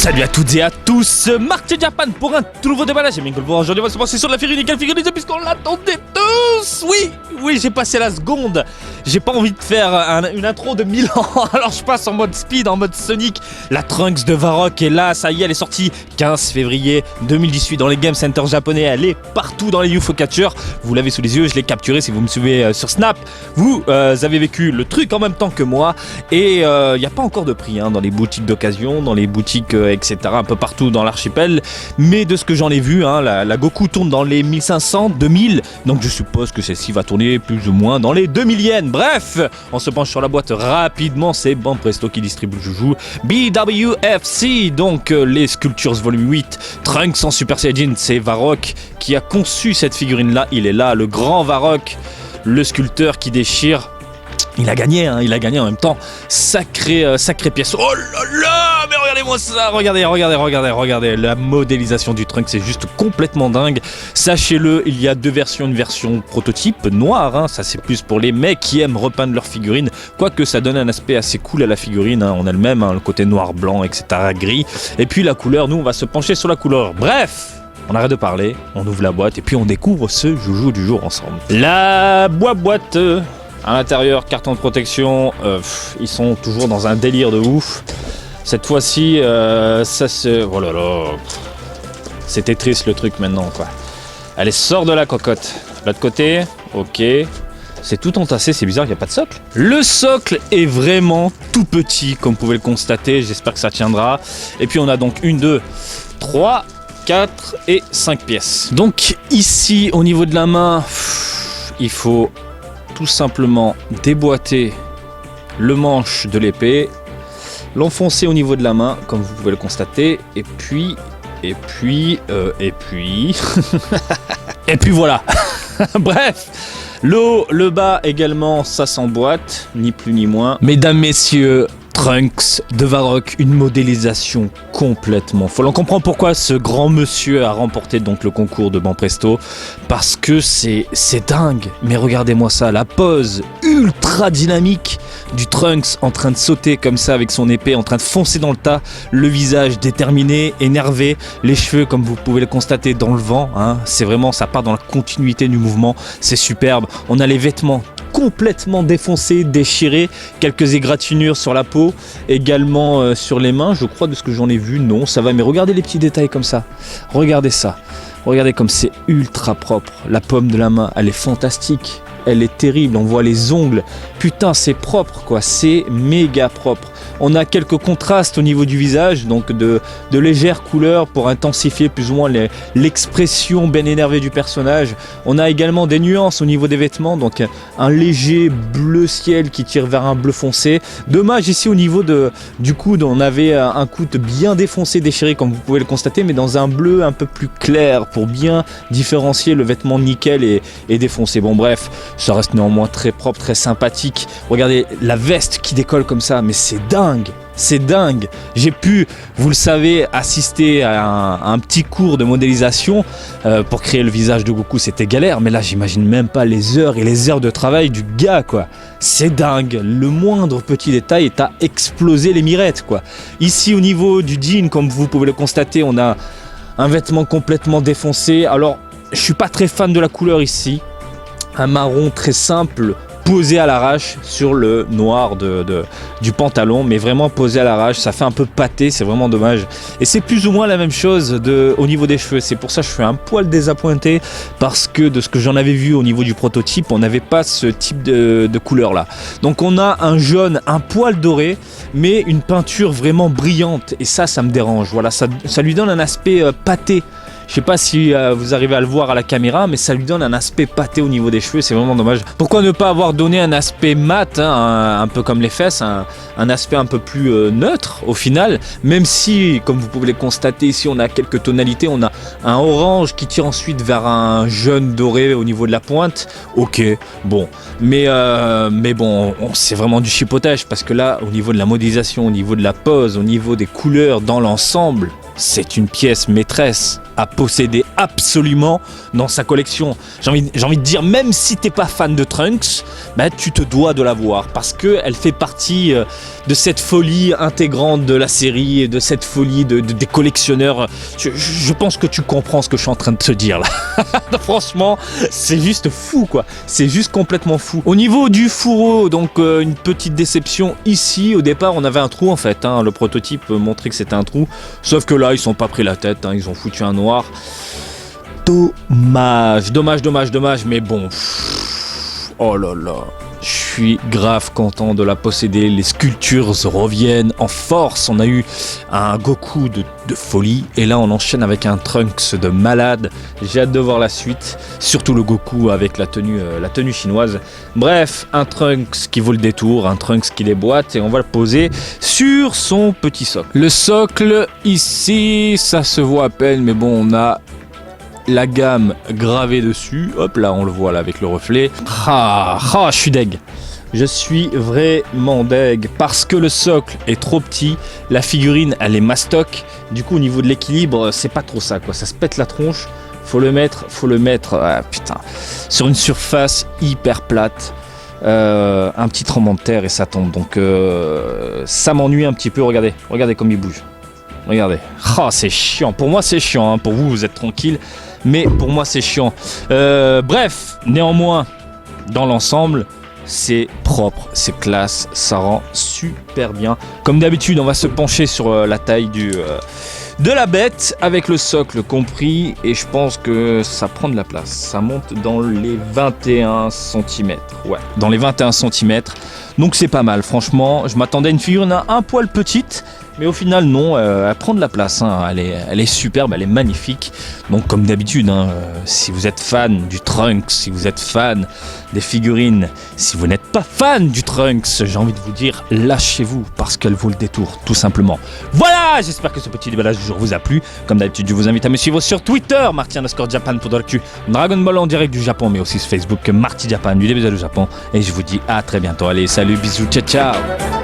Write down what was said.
Salut à toutes et à tous, Marc Japan pour un tout nouveau déballage. Et aujourd'hui on va se pencher sur la figurine. Quelle figurine puisqu'on l'attendait tous. Oui, j'ai passé la seconde. J'ai pas envie de faire une intro de 1000 ans. Alors je passe en mode speed, en mode Sonic. La Trunks de Varrock est là, ça y est, elle est sortie 15 février 2018 dans les Game Center japonais. Elle est partout dans les UFO Catcher. Vous l'avez sous les yeux, je l'ai capturé. Si vous me suivez sur Snap, vous avez vécu le truc en même temps que moi. Et il n'y a pas encore de prix dans les boutiques d'occasion, dans les boutiques etc. un peu partout dans l'archipel. Mais de ce que j'en ai vu, la Goku tourne dans les 1500, 2000. Donc je suppose que celle-ci va tourner plus ou moins dans les 2000 yens. Bref, on se penche sur la boîte rapidement. C'est Banpresto qui distribue le joujou. BWFC, donc les Sculptures Volume 8. Trunks en Super Saiyajin, c'est Varrock qui a conçu cette figurine-là. Il est là, le grand Varrock, le sculpteur qui déchire. Il a gagné en même temps. Sacrée pièce. Oh là là, mais regardez-moi ça. Regardez. La modélisation du Trunks, c'est juste complètement dingue. Sachez-le, il y a deux versions. Une version prototype noire, ça c'est plus pour les mecs qui aiment repeindre leurs figurines. Quoique ça donne un aspect assez cool à la figurine. On a le même, le côté noir, blanc, etc. gris. Et puis la couleur, nous on va se pencher sur la couleur. Bref. On arrête de parler, on ouvre la boîte et puis on découvre ce joujou du jour ensemble. La boîte. À l'intérieur, carton de protection, ils sont toujours dans un délire de ouf. Cette fois-ci, ça se... Oh là là. C'était triste le truc maintenant, quoi. Allez, sors de la cocotte. L'autre côté, ok. C'est tout entassé, c'est bizarre, il n'y a pas de socle. Le socle est vraiment tout petit, comme vous pouvez le constater. J'espère que ça tiendra. Et puis on a donc 1, 2, 3, 4 et 5 pièces. Donc ici, au niveau de la main, il faut... tout simplement déboîter le manche de l'épée, l'enfoncer au niveau de la main comme vous pouvez le constater et puis et puis voilà. Bref, le haut, le bas également, ça s'emboîte, ni plus ni moins. Mesdames, messieurs, Trunks de Varrock, une modélisation complètement folle. On comprend pourquoi ce grand monsieur a remporté donc le concours de Banpresto, parce que c'est dingue. Mais regardez-moi ça, la pose ultra dynamique du Trunks en train de sauter comme ça avec son épée, en train de foncer dans le tas, le visage déterminé, énervé, les cheveux comme vous pouvez le constater dans le vent, c'est vraiment, ça part dans la continuité du mouvement, c'est superbe. On a les vêtements complètement défoncé, déchiré, quelques égratignures sur la peau, également sur les mains, je crois de ce que j'en ai vu, non, ça va, mais regardez les petits détails comme ça, regardez ça, regardez comme c'est ultra propre, la paume de la main, elle est fantastique, elle est terrible, on voit les ongles, putain c'est propre quoi, c'est méga propre. On a quelques contrastes au niveau du visage, donc de légères couleurs pour intensifier plus ou moins l'expression bien énervée du personnage. On a également des nuances au niveau des vêtements, donc un léger bleu ciel qui tire vers un bleu foncé. Dommage ici au niveau du coude, on avait un coude bien défoncé, déchiré comme vous pouvez le constater, mais dans un bleu un peu plus clair pour bien différencier le vêtement nickel et défoncé. Bon bref, ça reste néanmoins très propre, très sympathique. Regardez la veste qui décolle comme ça, mais c'est dingue. C'est dingue. J'ai pu, vous le savez, assister à un petit cours de modélisation pour créer le visage de Goku. C'était galère, mais là, j'imagine même pas les heures et les heures de travail du gars, quoi. C'est dingue. Le moindre petit détail est à exploser les mirettes, quoi. Ici, au niveau du jean, comme vous pouvez le constater, on a un vêtement complètement défoncé. Alors, je suis pas très fan de la couleur ici. Un marron très simple, posé à l'arrache sur le noir du pantalon, mais vraiment posé à l'arrache, ça fait un peu pâté, c'est vraiment dommage. Et c'est plus ou moins la même chose au niveau des cheveux, c'est pour ça que je suis un poil désappointé, parce que de ce que j'en avais vu au niveau du prototype, on n'avait pas ce type de couleur là. Donc on a un jaune, un poil doré, mais une peinture vraiment brillante, et ça me dérange, voilà, ça lui donne un aspect pâté. Je sais pas si vous arrivez à le voir à la caméra, mais ça lui donne un aspect pâté au niveau des cheveux, c'est vraiment dommage. Pourquoi ne pas avoir donné un aspect mat, un peu comme les fesses, un aspect un peu plus neutre au final, même si, comme vous pouvez le constater ici, on a quelques tonalités, on a un orange qui tire ensuite vers un jaune doré au niveau de la pointe, ok, bon, mais bon, c'est vraiment du chipotage, parce que là, au niveau de la modélisation, au niveau de la pose, au niveau des couleurs dans l'ensemble, c'est une pièce maîtresse à posséder absolument dans sa collection. J'ai envie de dire, même si t'es pas fan de Trunks, bah, tu te dois de la voir parce qu'elle fait partie de cette folie intégrante de la série et de cette folie des collectionneurs. Je pense que tu comprends ce que je suis en train de te dire là. Franchement, c'est juste fou quoi. C'est juste complètement fou. Au niveau du fourreau, donc une petite déception ici. Au départ, on avait un trou en fait. Hein. Le prototype montrait que c'était un trou. Sauf que là, ils sont pas pris la tête. Hein. Ils ont foutu un noir. Dommage, mais bon. Oh là là. Je suis grave content de la posséder. Les sculptures reviennent en force. On a eu un Goku de folie. Et là, on enchaîne avec un Trunks de malade. J'ai hâte de voir la suite. Surtout le Goku avec la tenue chinoise. Bref, un Trunks qui vaut le détour. Un Trunks qui déboîte. Et on va le poser sur son petit socle. Le socle, ici, ça se voit à peine. Mais bon, on a la gamme gravée dessus, hop là on le voit là avec le reflet. Je suis deg. Je suis vraiment deg parce que le socle est trop petit, la figurine elle est mastoc, du coup au niveau de l'équilibre c'est pas trop ça quoi, ça se pète la tronche, faut le mettre sur une surface hyper plate. Un petit tremblement de terre et ça tombe, donc ça m'ennuie un petit peu. Regardez comme il bouge, regardez. C'est chiant, pour moi c'est chiant, hein. Pour vous vous êtes tranquille, mais pour moi c'est chiant. Bref, néanmoins, dans l'ensemble, c'est propre, c'est classe, ça rend super bien. Comme d'habitude, on va se pencher sur la taille de la bête avec le socle compris, et je pense que ça prend de la place. Ça monte dans les 21 cm. Ouais, dans les 21 cm. Donc c'est pas mal, franchement. Je m'attendais à une figurine un poil petite, mais au final non, elle prend de la place, hein. Elle est superbe, elle est magnifique. Donc comme d'habitude, hein, si vous êtes fan du Trunks, si vous êtes fan des figurines, si vous n'êtes pas fan du Trunks, j'ai envie de vous dire, lâchez-vous parce qu'elle vaut le détour, tout simplement. Voilà, j'espère que ce petit déballage du jour vous a plu. Comme d'habitude, je vous invite à me suivre sur Twitter, Marty_Japan pour de l'actu Dragon Ball en direct du Japon, mais aussi sur Facebook, Marty Japan du DBZ du Japon. Et je vous dis à très bientôt. Allez, salut, bisous, ciao ciao.